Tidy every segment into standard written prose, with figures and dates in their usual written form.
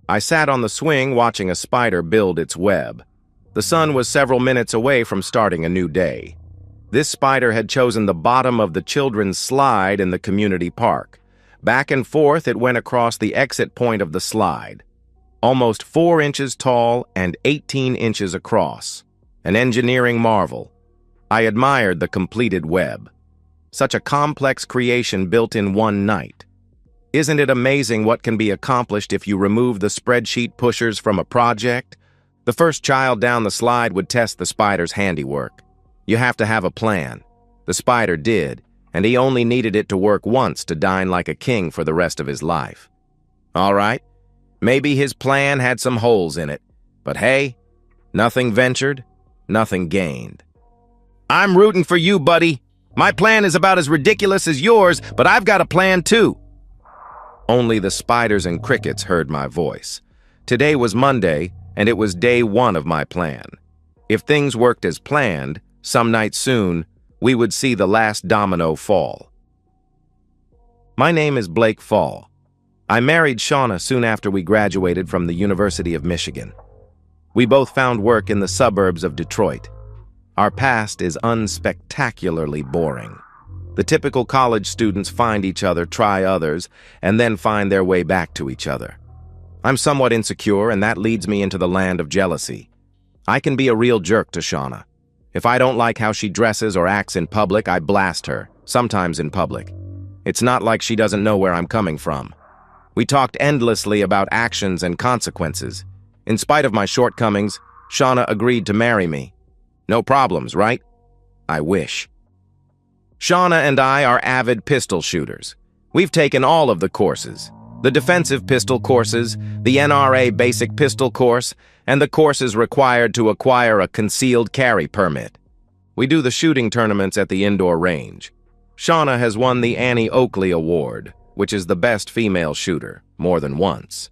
I sat on the swing watching a spider build its web. The sun was several minutes away from starting a new day. This spider had chosen the bottom of the children's slide in the community park. Back and forth it went across the exit point of the slide. Almost 4 inches tall and 18 inches across. An engineering marvel. I admired the completed web. Such a complex creation built in one night. Isn't it amazing what can be accomplished if you remove the spreadsheet pushers from a project? The first child down the slide would test the spider's handiwork. You have to have a plan. The spider did, and he only needed it to work once to dine like a king for the rest of his life. All right, maybe his plan had some holes in it, but hey, nothing ventured, nothing gained. I'm rooting for you, buddy. My plan is about as ridiculous as yours, but I've got a plan too. Only the spiders and crickets heard my voice. Today was Monday, and it was day 1 of my plan. If things worked as planned, some night soon, we would see the last domino fall. My name is Blake Fall. I married Shauna soon after we graduated from the University of Michigan. We both found work in the suburbs of Detroit. Our past is unspectacularly boring. The typical college students find each other, try others, and then find their way back to each other. I'm somewhat insecure, and that leads me into the land of jealousy. I can be a real jerk to Shauna. If I don't like how she dresses or acts in public, I blast her, sometimes in public. It's not like she doesn't know where I'm coming from. We talked endlessly about actions and consequences. In spite of my shortcomings, Shauna agreed to marry me. No problems, right? I wish. Shauna and I are avid pistol shooters. We've taken all of the courses. The defensive pistol courses, the NRA basic pistol course, and the courses required to acquire a concealed carry permit. We do the shooting tournaments at the indoor range. Shauna has won the Annie Oakley Award, which is the best female shooter, more than once.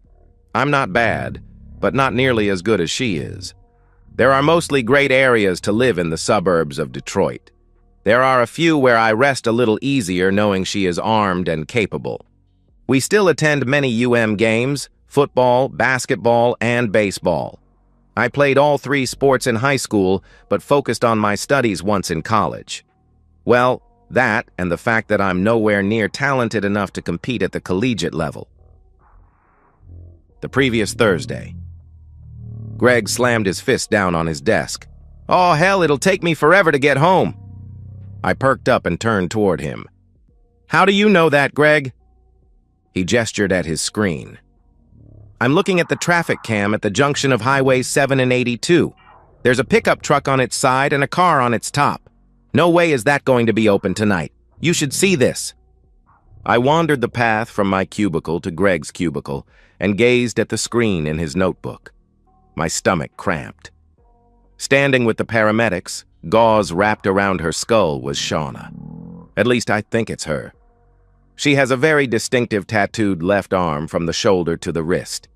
I'm not bad, but not nearly as good as she is. There are mostly great areas to live in the suburbs of Detroit. There are a few where I rest a little easier knowing she is armed and capable. We still attend many games, football, basketball, and baseball. I played all 3 sports in high school, but focused on my studies once in college. Well, that and the fact that I'm nowhere near talented enough to compete at the collegiate level. The previous Thursday. Greg slammed his fist down on his desk. Oh, hell, it'll take me forever to get home. I perked up and turned toward him. How do you know that, Greg? He gestured at his screen. I'm looking at the traffic cam at the junction of Highways 7 and 82. There's a pickup truck on its side and a car on its top. No way is that going to be open tonight. You should see this. I wandered the path from my cubicle to Greg's cubicle and gazed at the screen in his notebook. My stomach cramped. Standing with the paramedics, gauze wrapped around her skull, was Shauna. At least I think it's her. She has a very distinctive tattooed left arm from the shoulder to the wrist.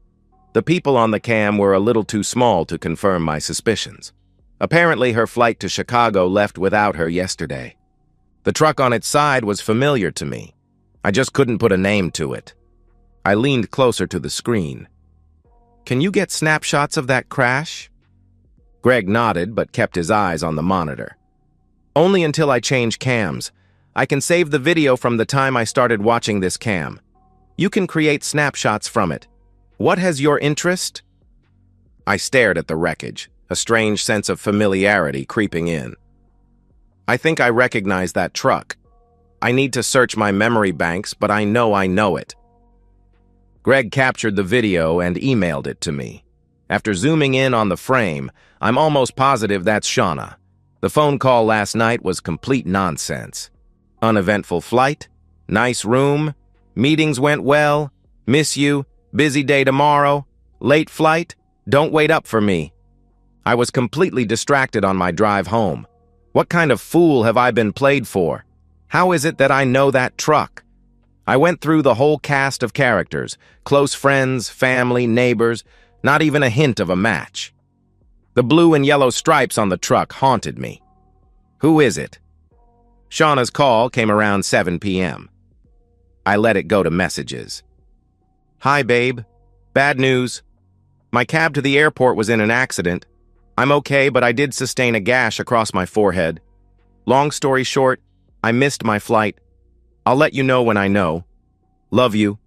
The people on the cam were a little too small to confirm my suspicions. Apparently her flight to Chicago left without her yesterday. The truck on its side was familiar to me. I just couldn't put a name to it. I leaned closer to the screen. Can you get snapshots of that crash? Greg nodded but kept his eyes on the monitor. Only until I change cams. I can save the video from the time I started watching this cam. You can create snapshots from it. What has your interest? I stared at the wreckage, a strange sense of familiarity creeping in. I think I recognize that truck. I need to search my memory banks, but I know it. Greg captured the video and emailed it to me. After zooming in on the frame, I'm almost positive that's Shauna. The phone call last night was complete nonsense. Uneventful flight, nice room, meetings went well, miss you, busy day tomorrow, late flight, don't wait up for me. I was completely distracted on my drive home. What kind of fool have I been played for? How is it that I know that truck? I went through the whole cast of characters, close friends, family, neighbors, not even a hint of a match. The blue and yellow stripes on the truck haunted me. Who is it? Shauna's call came around 7 p.m. I let it go to messages. Hi, babe. Bad news. My cab to the airport was in an accident. I'm okay, but I did sustain a gash across my forehead. Long story short, I missed my flight. I'll let you know when I know. Love you.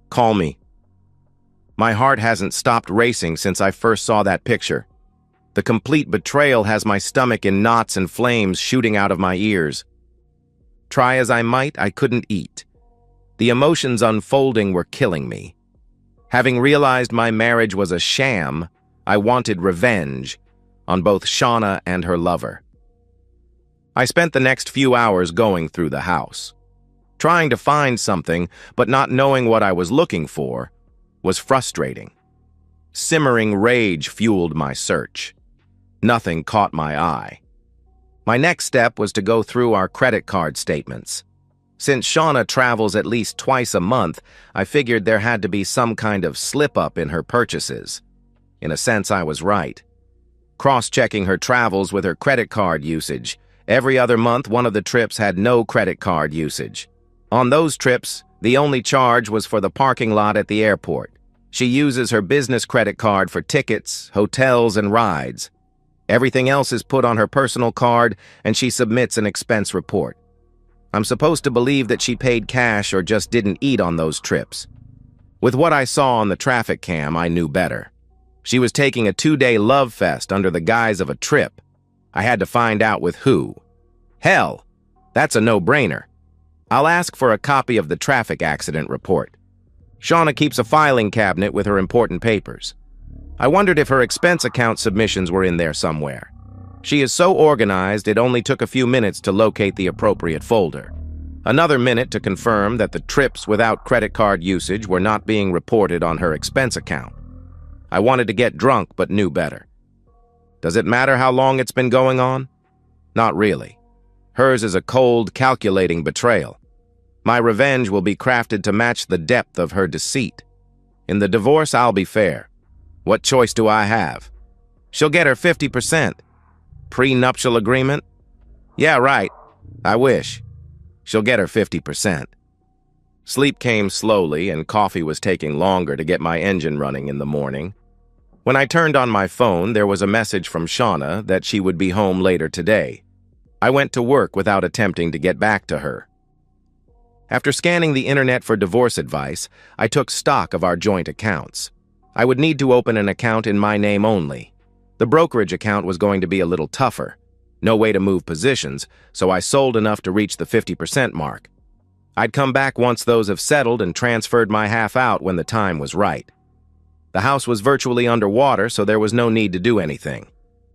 Call me. My heart hasn't stopped racing since I first saw that picture. The complete betrayal has my stomach in knots and flames shooting out of my ears. Try as I might, I couldn't eat. The emotions unfolding were killing me. Having realized my marriage was a sham, I wanted revenge on both Shauna and her lover. I spent the next few hours going through the house. Trying to find something, but not knowing what I was looking for, was frustrating. Simmering rage fueled my search. Nothing caught my eye. My next step was to go through our credit card statements. Since Shauna travels at least twice a month, I figured there had to be some kind of slip-up in her purchases. In a sense, I was right. Cross-checking her travels with her credit card usage, every other month one of the trips had no credit card usage. On those trips, the only charge was for the parking lot at the airport. She uses her business credit card for tickets, hotels, and rides. Everything else is put on her personal card, and she submits an expense report. I'm supposed to believe that she paid cash or just didn't eat on those trips. With what I saw on the traffic cam, I knew better. She was taking a 2-day love fest under the guise of a trip. I had to find out with who. Hell, that's a no-brainer. I'll ask for a copy of the traffic accident report. Shauna keeps a filing cabinet with her important papers. I wondered if her expense account submissions were in there somewhere. She is so organized it only took a few minutes to locate the appropriate folder. Another minute to confirm that the trips without credit card usage were not being reported on her expense account. I wanted to get drunk but knew better. Does it matter how long it's been going on? Not really. Hers is a cold, calculating betrayal. My revenge will be crafted to match the depth of her deceit. In the divorce, I'll be fair. What choice do I have? She'll get her 50%. Pre-nuptial agreement? Yeah, right. I wish. She'll get her 50%. Sleep came slowly, and coffee was taking longer to get my engine running in the morning. When I turned on my phone, there was a message from Shauna that she would be home later today. I went to work without attempting to get back to her. After scanning the internet for divorce advice, I took stock of our joint accounts. I would need to open an account in my name only. The brokerage account was going to be a little tougher. No way to move positions, so I sold enough to reach the 50% mark. I'd come back once those have settled and transferred my half out when the time was right. The house was virtually underwater, so there was no need to do anything.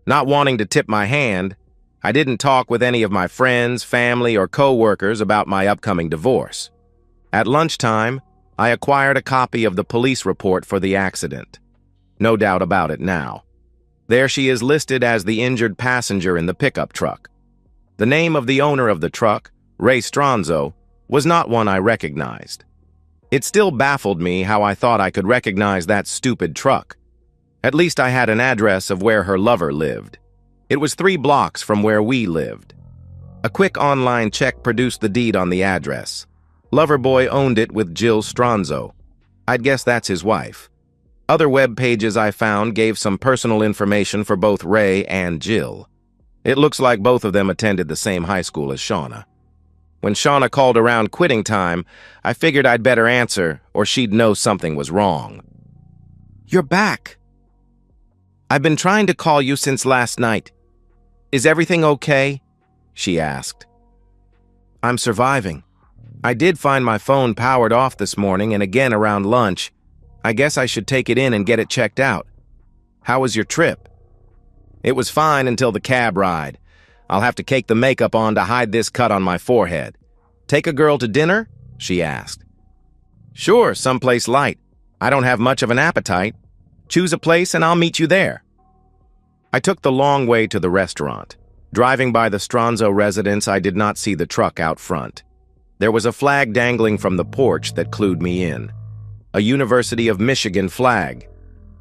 Not wanting to tip my hand, I didn't talk with any of my friends, family, or co-workers about my upcoming divorce. At lunchtime, I acquired a copy of the police report for the accident. No doubt about it now. There she is listed as the injured passenger in the pickup truck. The name of the owner of the truck, Ray Stronzo, was not one I recognized. It still baffled me how I thought I could recognize that stupid truck. At least I had an address of where her lover lived. It was 3 blocks from where we lived. A quick online check produced the deed on the address. Loverboy owned it with Jill Stronzo. I'd guess that's his wife. Other web pages I found gave some personal information for both Ray and Jill. It looks like both of them attended the same high school as Shauna. When Shauna called around quitting time, I figured I'd better answer or she'd know something was wrong. "You're back. I've been trying to call you since last night. Is everything okay?" she asked. "I'm surviving. I did find my phone powered off this morning and again around lunch. I guess I should take it in and get it checked out. How was your trip?" "It was fine until the cab ride. I'll have to cake the makeup on to hide this cut on my forehead. Take a girl to dinner?" she asked. "Sure, someplace light. I don't have much of an appetite. Choose a place and I'll meet you there." I took the long way to the restaurant. Driving by the Stronzo residence, I did not see the truck out front. There was a flag dangling from the porch that clued me in. A University of Michigan flag.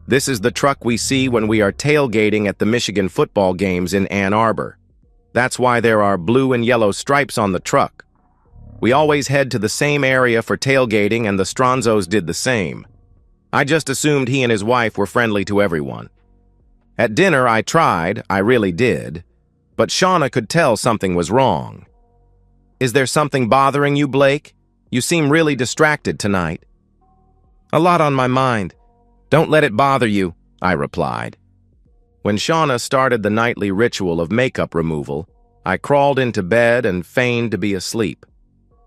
This is the truck we see when we are tailgating at the Michigan football games in Ann Arbor. That's why there are blue and yellow stripes on the truck. We always head to the same area for tailgating, and the Stronzos did the same. I just assumed he and his wife were friendly to everyone. At dinner, I really did, but Shauna could tell something was wrong. Is there something bothering you, Blake? You seem really distracted tonight. A lot on my mind. Don't let it bother you, I replied. When Shauna started the nightly ritual of makeup removal, I crawled into bed and feigned to be asleep.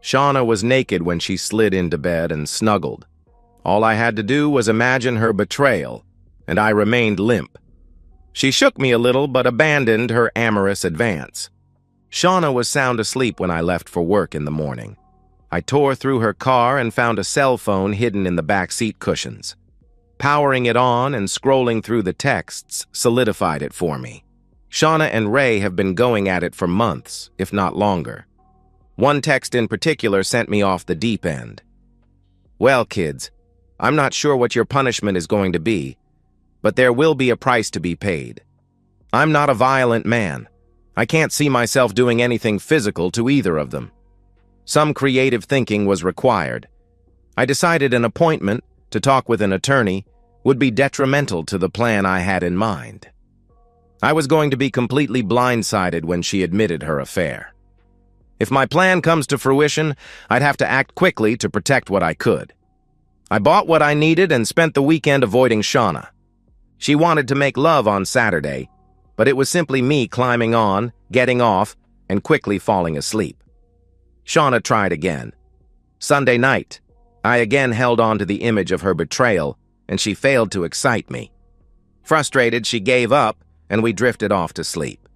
Shauna was naked when she slid into bed and snuggled. All I had to do was imagine her betrayal, and I remained limp. She shook me a little but abandoned her amorous advance. Shauna was sound asleep when I left for work in the morning. I tore through her car and found a cell phone hidden in the back seat cushions. Powering it on and scrolling through the texts solidified it for me. Shauna and Ray have been going at it for months, if not longer. One text in particular sent me off the deep end. Well, kids, I'm not sure what your punishment is going to be, but there will be a price to be paid. I'm not a violent man. I can't see myself doing anything physical to either of them. Some creative thinking was required. I decided an appointment to talk with an attorney would be detrimental to the plan I had in mind. I was going to be completely blindsided when she admitted her affair. If my plan comes to fruition, I'd have to act quickly to protect what I could. I bought what I needed and spent the weekend avoiding Shauna. She wanted to make love on Saturday, but it was simply me climbing on, getting off, and quickly falling asleep. Shauna tried again. Sunday night, I again held on to the image of her betrayal, and she failed to excite me. Frustrated, she gave up, and we drifted off to sleep.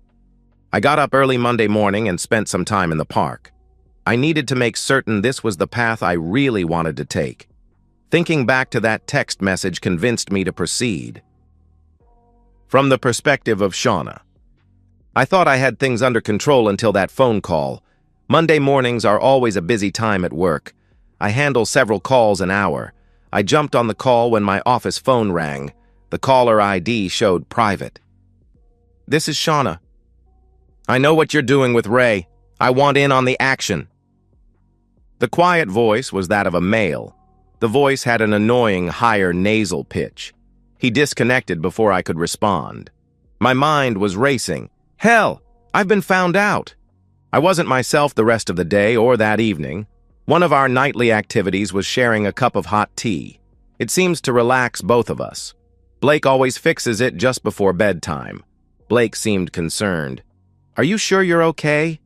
I got up early Monday morning and spent some time in the park. I needed to make certain this was the path I really wanted to take. Thinking back to that text message convinced me to proceed. From the perspective of Shauna, I thought I had things under control until that phone call. Monday mornings are always a busy time at work. I handle several calls an hour. I jumped on the call when my office phone rang. The caller ID showed private. This is Shauna. I know what you're doing with Ray. I want in on the action. The quiet voice was that of a male. The voice had an annoying, higher nasal pitch. He disconnected before I could respond. My mind was racing. Hell, I've been found out. I wasn't myself the rest of the day or that evening. One of our nightly activities was sharing a cup of hot tea. It seems to relax both of us. Blake always fixes it just before bedtime. Blake seemed concerned. Are you sure you're okay?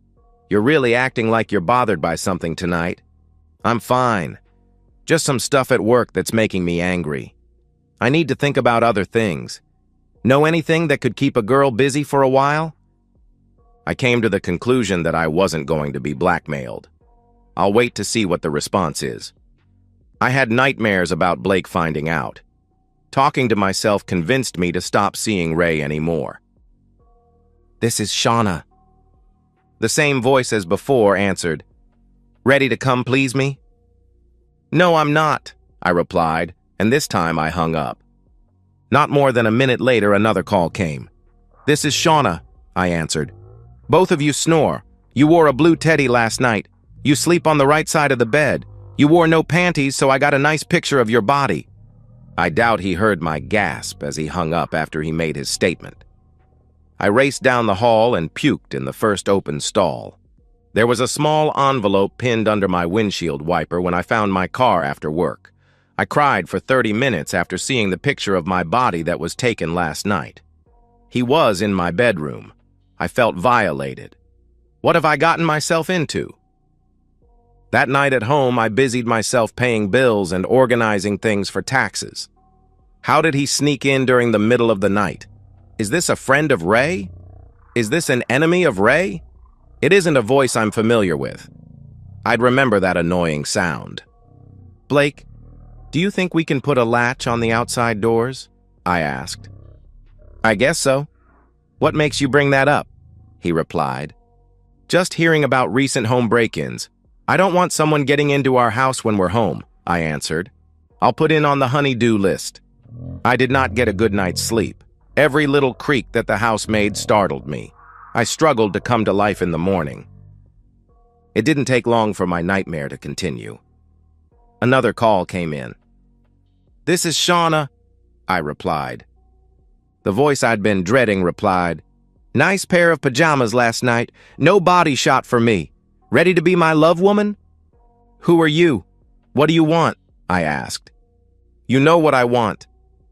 You're really acting like you're bothered by something tonight. I'm fine. Just some stuff at work that's making me angry. I need to think about other things. Know anything that could keep a girl busy for a while? I came to the conclusion that I wasn't going to be blackmailed. I'll wait to see what the response is. I had nightmares about Blake finding out. Talking to myself convinced me to stop seeing Ray anymore. This is Shauna. The same voice as before answered. Ready to come please me? No, I'm not, I replied, and this time I hung up. Not more than a minute later, another call came. This is Shauna, I answered. Both of you snore. You wore a blue teddy last night. You sleep on the right side of the bed. You wore no panties, so I got a nice picture of your body. I doubt he heard my gasp as he hung up after he made his statement. I raced down the hall and puked in the first open stall. There was a small envelope pinned under my windshield wiper when I found my car after work. I cried for 30 minutes after seeing the picture of my body that was taken last night. He was in my bedroom. I felt violated. What have I gotten myself into? That night at home, I busied myself paying bills and organizing things for taxes. How did he sneak in during the middle of the night? Is this a friend of Ray? Is this an enemy of Ray? It isn't a voice I'm familiar with. I'd remember that annoying sound. Blake, do you think we can put a latch on the outside doors? I asked. I guess so. What makes you bring that up? He replied. Just hearing about recent home break-ins. I don't want someone getting into our house when we're home, I answered. I'll put in on the honey-do list. I did not get a good night's sleep. Every little creak that the house made startled me. I struggled to come to life in the morning. It didn't take long for my nightmare to continue. Another call came in. "This is Shauna," I replied. The voice I'd been dreading replied, "Nice pair of pajamas last night. No body shot for me. Ready to be my love woman?" "Who are you? What do you want?" I asked. "You know what I want.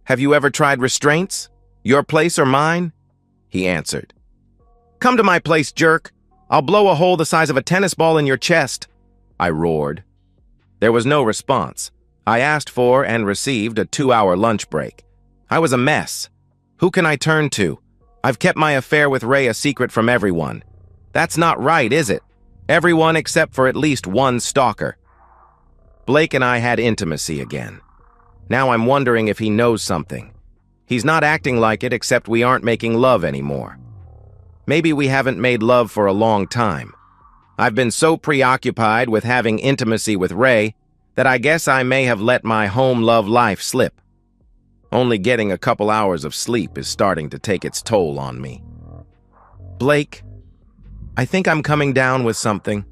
Have you ever tried restraints? Your place or mine?" he answered. "Come to my place, jerk. I'll blow a hole the size of a tennis ball in your chest," I roared. There was no response. I asked for and received a 2-hour lunch break. I was a mess. Who can I turn to? I've kept my affair with Ray a secret from everyone. That's not right, is it? Everyone except for at least one stalker. Blake and I had intimacy again. Now I'm wondering if he knows something. He's not acting like it, except we aren't making love anymore. Maybe we haven't made love for a long time. I've been so preoccupied with having intimacy with Ray that I guess I may have let my home love life slip. Only getting a couple hours of sleep is starting to take its toll on me. "Blake, I think I'm coming down with something.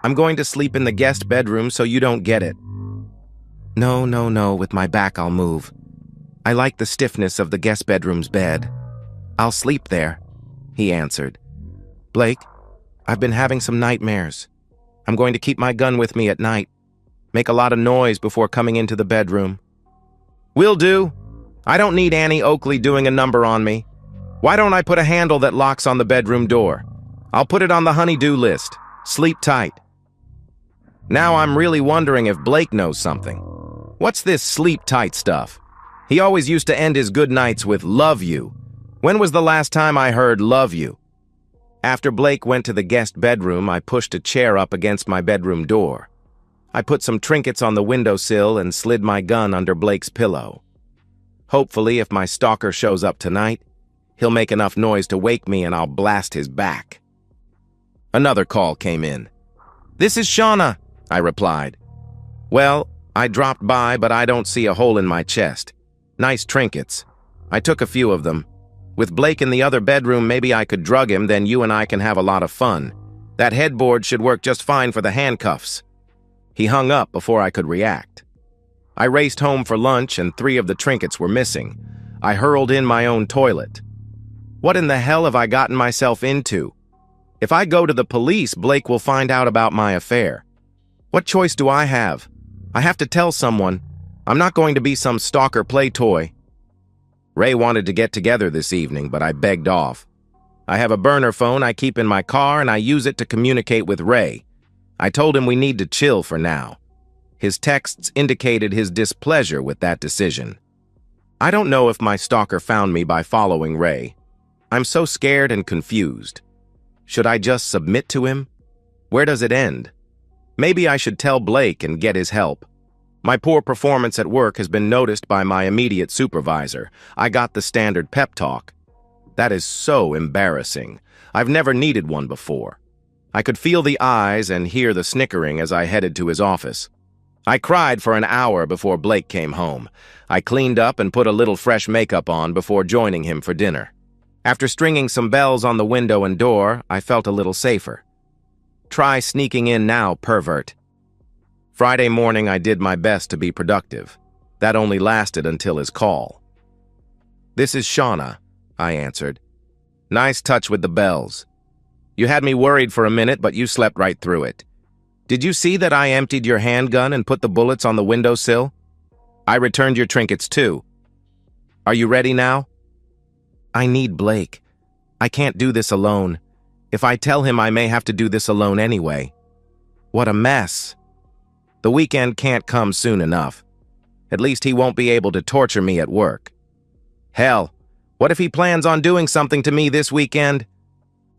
I'm going to sleep in the guest bedroom so you don't get it." No, with my back I'll move. I like the stiffness of the guest bedroom's bed. "I'll sleep there," he answered. "Blake, I've been having some nightmares. I'm going to keep my gun with me at night. Make a lot of noise before coming into the bedroom." "Will do. I don't need Annie Oakley doing a number on me. Why don't I put a handle that locks on the bedroom door? I'll put it on the honey-do list. Sleep tight." Now I'm really wondering if Blake knows something. What's this sleep tight stuff? He always used to end his good nights with "love you." When was the last time I heard "love you"? After Blake went to the guest bedroom, I pushed a chair up against my bedroom door. I put some trinkets on the windowsill and slid my gun under Blake's pillow. Hopefully, if my stalker shows up tonight, he'll make enough noise to wake me and I'll blast his back. Another call came in. "This is Shauna," I replied. "Well, I dropped by, but I don't see a hole in my chest. Nice trinkets. I took a few of them. With Blake in the other bedroom, maybe I could drug him, then you and I can have a lot of fun. That headboard should work just fine for the handcuffs." He hung up before I could react. I raced home for lunch and 3 of the trinkets were missing. I hurled in my own toilet. What in the hell have I gotten myself into? If I go to the police, Blake will find out about my affair. What choice do I have? I have to tell someone. I'm not going to be some stalker play toy. Ray wanted to get together this evening, but I begged off. I have a burner phone I keep in my car and I use it to communicate with Ray. I told him we need to chill for now. His texts indicated his displeasure with that decision. I don't know if my stalker found me by following Ray. I'm so scared and confused. Should I just submit to him? Where does it end? Maybe I should tell Blake and get his help. My poor performance at work has been noticed by my immediate supervisor. I got the standard pep talk. That is so embarrassing. I've never needed one before. I could feel the eyes and hear the snickering as I headed to his office. I cried for an hour before Blake came home. I cleaned up and put a little fresh makeup on before joining him for dinner. After stringing some bells on the window and door, I felt a little safer. Try sneaking in now, pervert. Friday morning, I did my best to be productive. That only lasted until his call. "This is Shauna," I answered. "Nice touch with the bells. You had me worried for a minute, but you slept right through it. Did you see that I emptied your handgun and put the bullets on the windowsill? I returned your trinkets too. Are you ready now?" "I need Blake. I can't do this alone. If I tell him, I may have to do this alone anyway. What a mess. The weekend can't come soon enough. At least he won't be able to torture me at work. Hell, what if he plans on doing something to me this weekend?"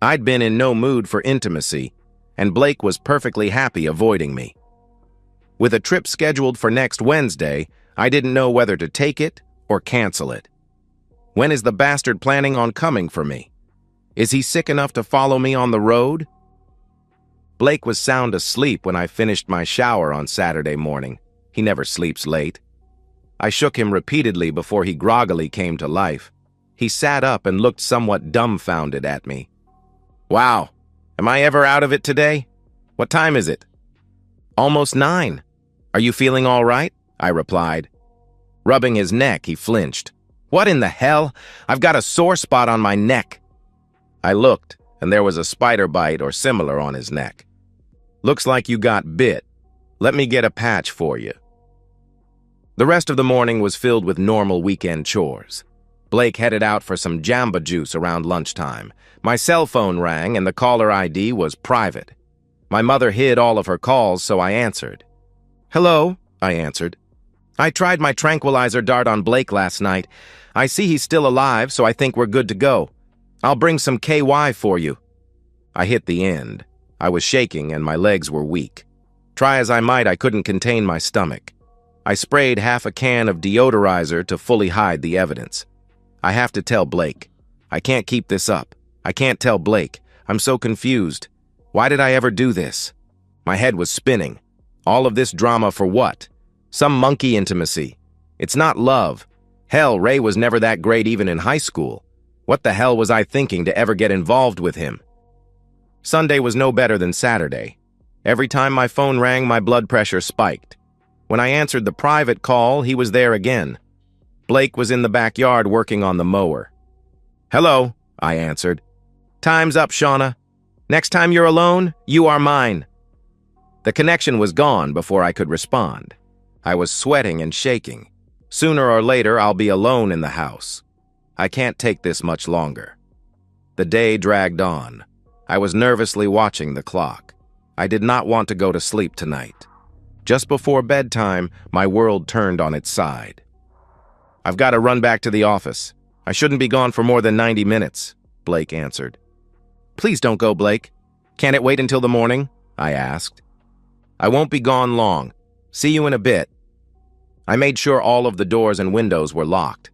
I'd been in no mood for intimacy, and Blake was perfectly happy avoiding me. With a trip scheduled for next Wednesday, I didn't know whether to take it or cancel it. When is the bastard planning on coming for me? Is he sick enough to follow me on the road? Blake was sound asleep when I finished my shower on Saturday morning. He never sleeps late. I shook him repeatedly before he groggily came to life. He sat up and looked somewhat dumbfounded at me. "Wow, am I ever out of it today? What time is it?" "Almost 9. Are you feeling all right?" I replied. Rubbing his neck, he flinched. "What in the hell? I've got a sore spot on my neck." I looked, and there was a spider bite or similar on his neck. "Looks like you got bit. Let me get a patch for you." The rest of the morning was filled with normal weekend chores. Blake headed out for some Jamba Juice around lunchtime. My cell phone rang, and the caller ID was private. My mother hid all of her calls, so I answered. "Hello," I answered. "I tried my tranquilizer dart on Blake last night. I see he's still alive, so I think we're good to go. I'll bring some KY for you." I hit the end. I was shaking and my legs were weak. Try as I might, I couldn't contain my stomach. I sprayed half a can of deodorizer to fully hide the evidence. I have to tell Blake. I can't keep this up. I can't tell Blake. I'm so confused. Why did I ever do this? My head was spinning. All of this drama for what? Some monkey intimacy. It's not love. Hell, Ray was never that great even in high school. What the hell was I thinking to ever get involved with him? Sunday was no better than Saturday. Every time my phone rang, my blood pressure spiked. When I answered the private call, he was there again. Blake was in the backyard working on the mower. "Hello," I answered. "Time's up, Shauna. Next time you're alone, you are mine." The connection was gone before I could respond. I was sweating and shaking. Sooner or later, I'll be alone in the house. I can't take this much longer. The day dragged on. I was nervously watching the clock. I did not want to go to sleep tonight. Just before bedtime, my world turned on its side. "I've got to run back to the office. I shouldn't be gone for more than 90 minutes, Blake answered. "Please don't go, Blake. Can't it wait until the morning?" I asked. "I won't be gone long. See you in a bit." I made sure all of the doors and windows were locked.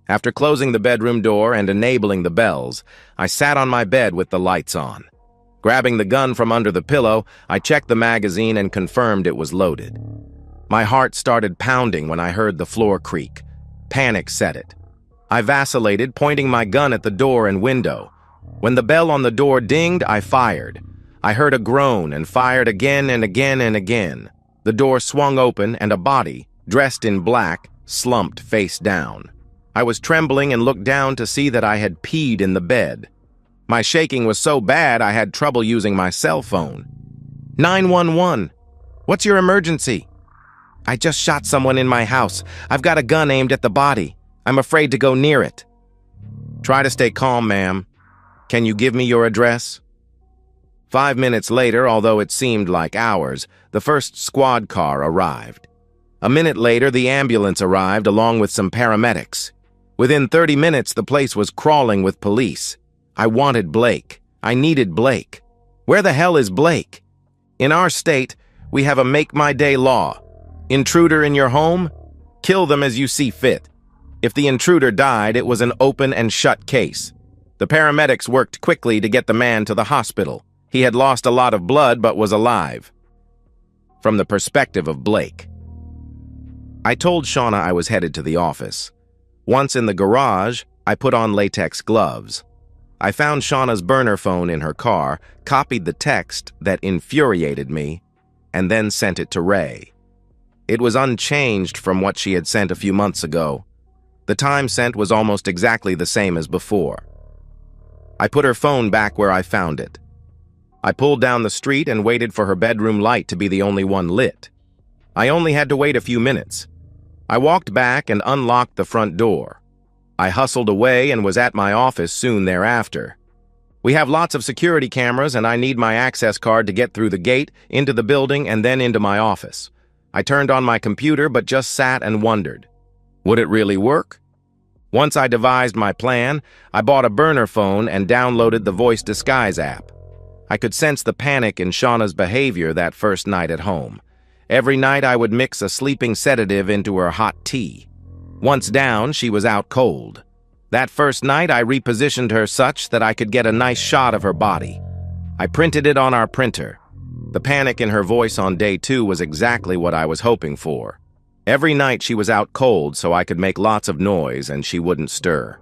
After closing the bedroom door and enabling the bells, I sat on my bed with the lights on. Grabbing the gun from under the pillow, I checked the magazine and confirmed it was loaded. My heart started pounding when I heard the floor creak. Panic set it. I vacillated, pointing my gun at the door and window. When the bell on the door dinged, I fired. I heard a groan and fired again and again and again. The door swung open and a body, dressed in black, slumped face down. I was trembling and looked down to see that I had peed in the bed. My shaking was so bad I had trouble using my cell phone. 911. "What's your emergency?" "I just shot someone in my house. I've got a gun aimed at the body. I'm afraid to go near it." "Try to stay calm, ma'am. Can you give me your address?" 5 minutes later, although it seemed like hours, the first squad car arrived. A minute later, the ambulance arrived along with some paramedics. Within 30 minutes, the place was crawling with police. I wanted Blake. I needed Blake. Where the hell is Blake? In our state, we have a make-my-day law. Intruder in your home? Kill them as you see fit. If the intruder died, it was an open and shut case. The paramedics worked quickly to get the man to the hospital. He had lost a lot of blood but was alive. From the perspective of Blake. I told Shauna I was headed to the office. Once in the garage, I put on latex gloves. I found Shauna's burner phone in her car, copied the text that infuriated me, and then sent it to Ray. It was unchanged from what she had sent a few months ago. The time sent was almost exactly the same as before. I put her phone back where I found it. I pulled down the street and waited for her bedroom light to be the only one lit. I only had to wait a few minutes. I walked back and unlocked the front door. I hustled away and was at my office soon thereafter. We have lots of security cameras and I need my access card to get through the gate, into the building, and then into my office. I turned on my computer but just sat and wondered. Would it really work? Once I devised my plan, I bought a burner phone and downloaded the voice disguise app. I could sense the panic in Shauna's behavior that first night at home. Every night I would mix a sleeping sedative into her hot tea. Once down, she was out cold. That first night I repositioned her such that I could get a nice shot of her body. I printed it on our printer. The panic in her voice on day 2 was exactly what I was hoping for. Every night she was out cold so I could make lots of noise and she wouldn't stir.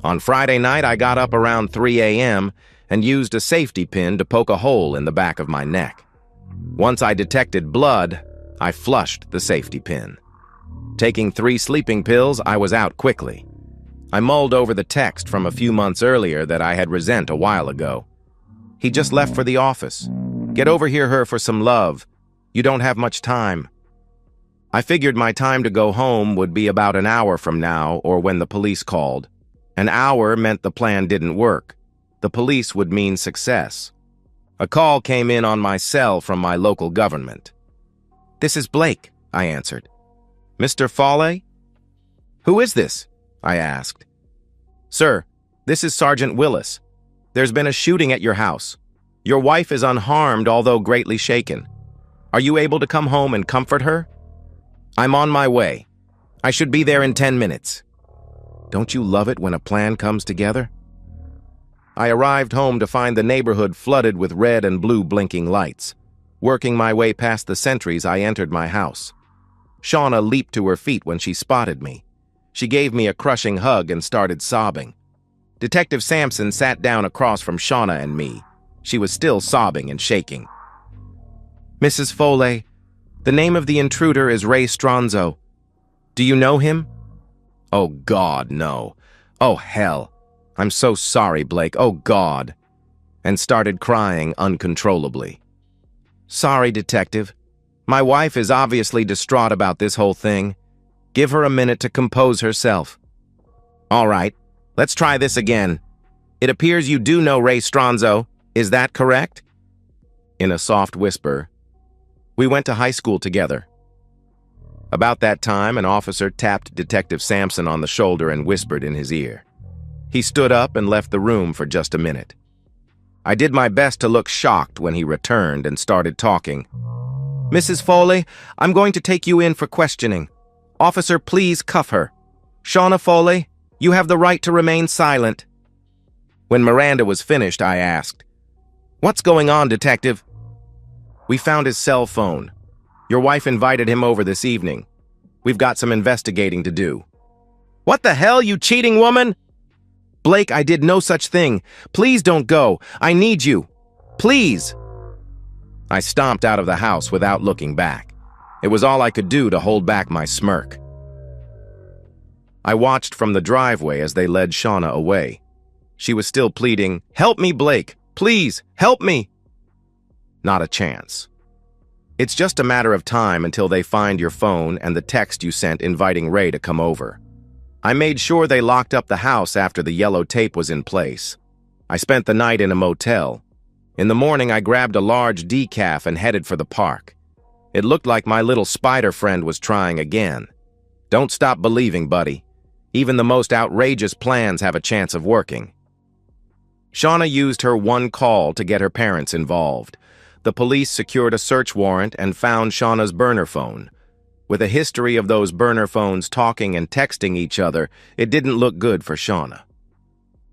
On Friday night I got up around 3 a.m. and used a safety pin to poke a hole in the back of my neck. Once I detected blood, I flushed the safety pin. Taking 3 sleeping pills, I was out quickly. I mulled over the text from a few months earlier that I had resent a while ago. He just left for the office. Get over here, her, for some love. You don't have much time. I figured my time to go home would be about an hour from now or when the police called. An hour meant the plan didn't work. The police would mean success. A call came in on my cell from my local government. "This is Blake," I answered. "Mr. Foley?" "Who is this?" I asked. "Sir, this is Sergeant Willis. There's been a shooting at your house. Your wife is unharmed, although greatly shaken. Are you able to come home and comfort her?" "I'm on my way. I should be there in 10 minutes. Don't you love it when a plan comes together? I arrived home to find the neighborhood flooded with red and blue blinking lights. Working my way past the sentries, I entered my house. Shauna leaped to her feet when she spotted me. She gave me a crushing hug and started sobbing. Detective Sampson sat down across from Shauna and me. She was still sobbing and shaking. "Mrs. Foley, the name of the intruder is Ray Stronzo. Do you know him?" "Oh, God, no. Oh, hell. I'm so sorry, Blake. Oh, God." And started crying uncontrollably. "Sorry, Detective. My wife is obviously distraught about this whole thing. Give her a minute to compose herself." "All right, let's try this again. It appears you do know Ray Stronzo. Is that correct?" In a soft whisper, "We went to high school together." About that time, an officer tapped Detective Sampson on the shoulder and whispered in his ear. He stood up and left the room for just a minute. I did my best to look shocked when he returned and started talking. "Mrs. Foley, I'm going to take you in for questioning. Officer, please cuff her. Shauna Foley, you have the right to remain silent." When Miranda was finished, I asked, "What's going on, Detective?" "We found his cell phone. Your wife invited him over this evening. We've got some investigating to do." "What the hell, you cheating woman?" "Blake, I did no such thing. Please don't go. I need you. Please." I stomped out of the house without looking back. It was all I could do to hold back my smirk. I watched from the driveway as they led Shauna away. She was still pleading, "Help me, Blake. Please, help me." Not a chance. It's just a matter of time until they find your phone and the text you sent inviting Ray to come over. I made sure they locked up the house after the yellow tape was in place. I spent the night in a motel. In the morning, I grabbed a large decaf and headed for the park. It looked like my little spider friend was trying again. Don't stop believing, buddy. Even the most outrageous plans have a chance of working. Shauna used her one call to get her parents involved. The police secured a search warrant and found Shauna's burner phone. With a history of those burner phones talking and texting each other, it didn't look good for Shauna.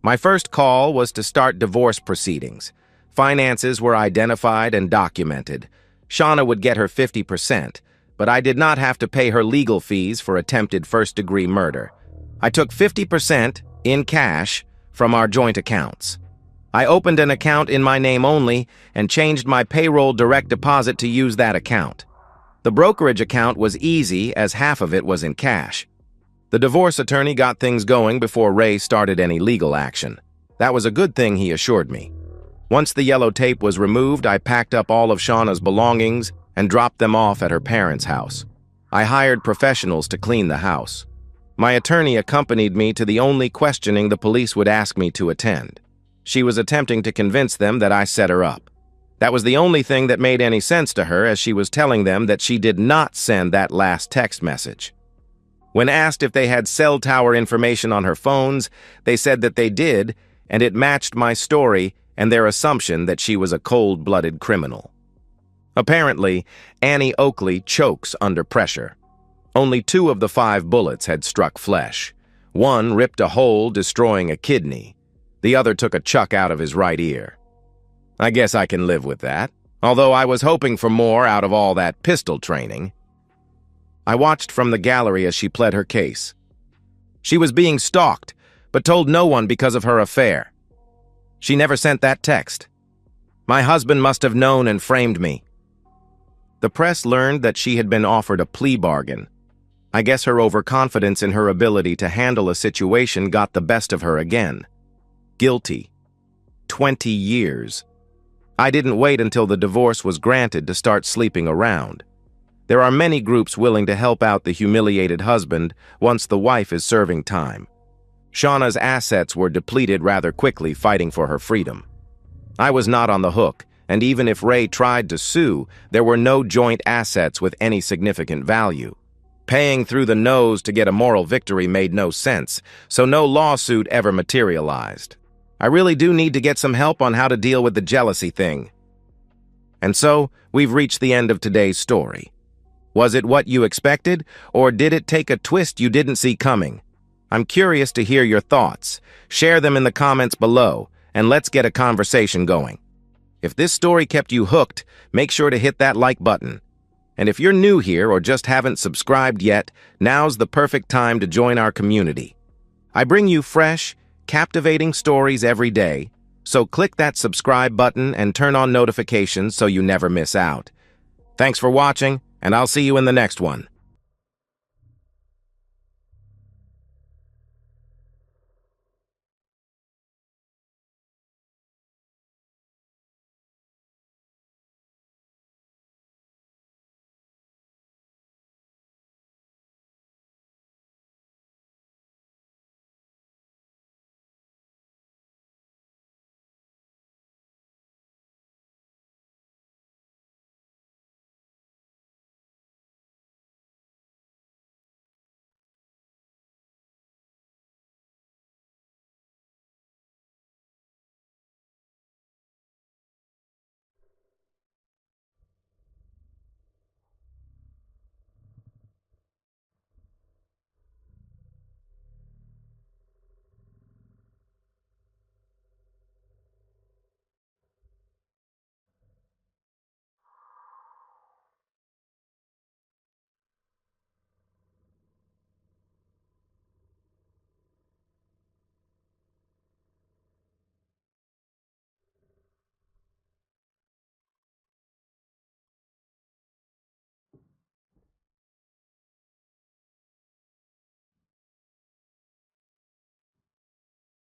My first call was to start divorce proceedings. Finances were identified and documented. Shauna would get her 50%, but I did not have to pay her legal fees for attempted first-degree murder. I took 50% in cash from our joint accounts. I opened an account in my name only and changed my payroll direct deposit to use that account. The brokerage account was easy as half of it was in cash. The divorce attorney got things going before Ray started any legal action. That was a good thing, he assured me. Once the yellow tape was removed, I packed up all of Shauna's belongings and dropped them off at her parents' house. I hired professionals to clean the house. My attorney accompanied me to the only questioning the police would ask me to attend. She was attempting to convince them that I set her up. That was the only thing that made any sense to her, as she was telling them that she did not send that last text message. When asked if they had cell tower information on her phones, they said that they did, and it matched my story and their assumption that she was a cold-blooded criminal. Apparently, Annie Oakley chokes under pressure. Only 2 of the 5 bullets had struck flesh. One ripped a hole, destroying a kidney. The other took a chuck out of his right ear. I guess I can live with that, although I was hoping for more out of all that pistol training. I watched from the gallery as she pled her case. She was being stalked, but told no one because of her affair. She never sent that text. My husband must have known and framed me. The press learned that she had been offered a plea bargain. I guess her overconfidence in her ability to handle a situation got the best of her again. Guilty. 20 years. I didn't wait until the divorce was granted to start sleeping around. There are many groups willing to help out the humiliated husband once the wife is serving time. Shauna's assets were depleted rather quickly fighting for her freedom. I was not on the hook, and even if Ray tried to sue, there were no joint assets with any significant value. Paying through the nose to get a moral victory made no sense, so no lawsuit ever materialized. I really do need to get some help on how to deal with the jealousy thing. And so, we've reached the end of today's story. Was it what you expected, or did it take a twist you didn't see coming? I'm curious to hear your thoughts. Share them in the comments below, and let's get a conversation going. If this story kept you hooked, make sure to hit that like button. And if you're new here or just haven't subscribed yet, now's the perfect time to join our community. I bring you fresh, captivating stories every day, so click that subscribe button and turn on notifications so you never miss out. Thanks for watching, and I'll see you in the next one.